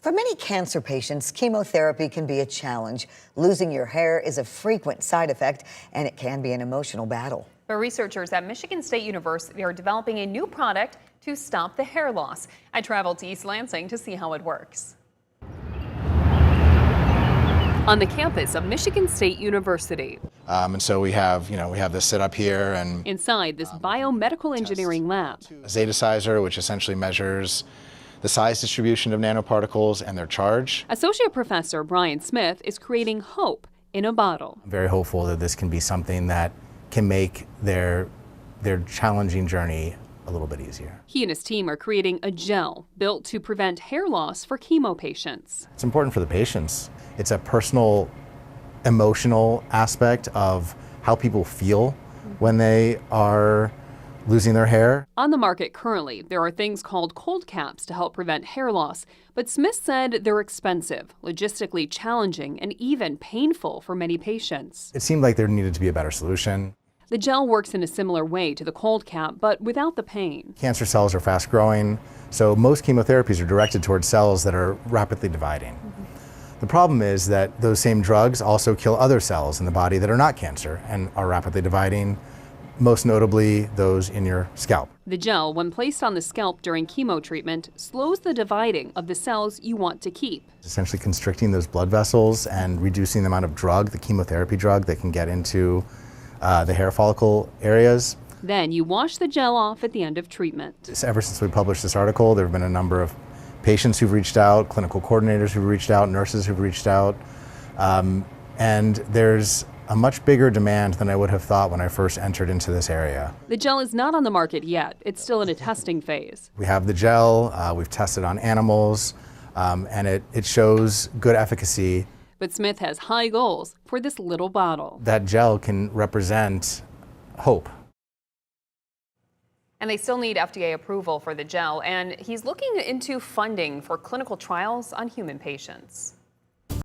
For many cancer patients, chemotherapy can be a challenge. Losing your hair is a frequent side effect, and it can be an emotional battle. But researchers at Michigan State University are developing a new product to stop the hair loss. I traveled to East Lansing to see how it works. On the campus of Michigan State University. And so we have this sit up here and inside this biomedical engineering lab. A zetasizer, which essentially measures the size distribution of nanoparticles and their charge. Associate Professor Brian Smith is creating hope in a bottle. I'm very hopeful that this can be something that can make their challenging journey a little bit easier. He and his team are creating a gel built to prevent hair loss for chemo patients. It's important for the patients. It's a personal, emotional aspect of how people feel when they are losing their hair. On the market currently, there are things called cold caps to help prevent hair loss, but Smith said they're expensive, logistically challenging, and even painful for many patients. It seemed like there needed to be a better solution. The gel works in a similar way to the cold cap, but without the pain. Cancer cells are fast growing, so most chemotherapies are directed towards cells that are rapidly dividing. The problem is that those same drugs also kill other cells in the body that are not cancer and are rapidly dividing, most notably those in your scalp. The gel, when placed on the scalp during chemo treatment, slows the dividing of the cells you want to keep. It's essentially constricting those blood vessels and reducing the amount of drug, the chemotherapy drug, that can get into the hair follicle areas. Then you wash the gel off at the end of treatment. Ever since we published this article, there have been a number of patients who've reached out, clinical coordinators who've reached out, nurses who've reached out, and there's a much bigger demand than I would have thought when I first entered into this area. The gel is not on the market yet. It's still in a testing phase. We have the gel, we've tested on animals, and it shows good efficacy. But Smith has high goals for this little bottle. That gel can represent hope. And they still need FDA approval for the gel, and he's looking into funding for clinical trials on human patients.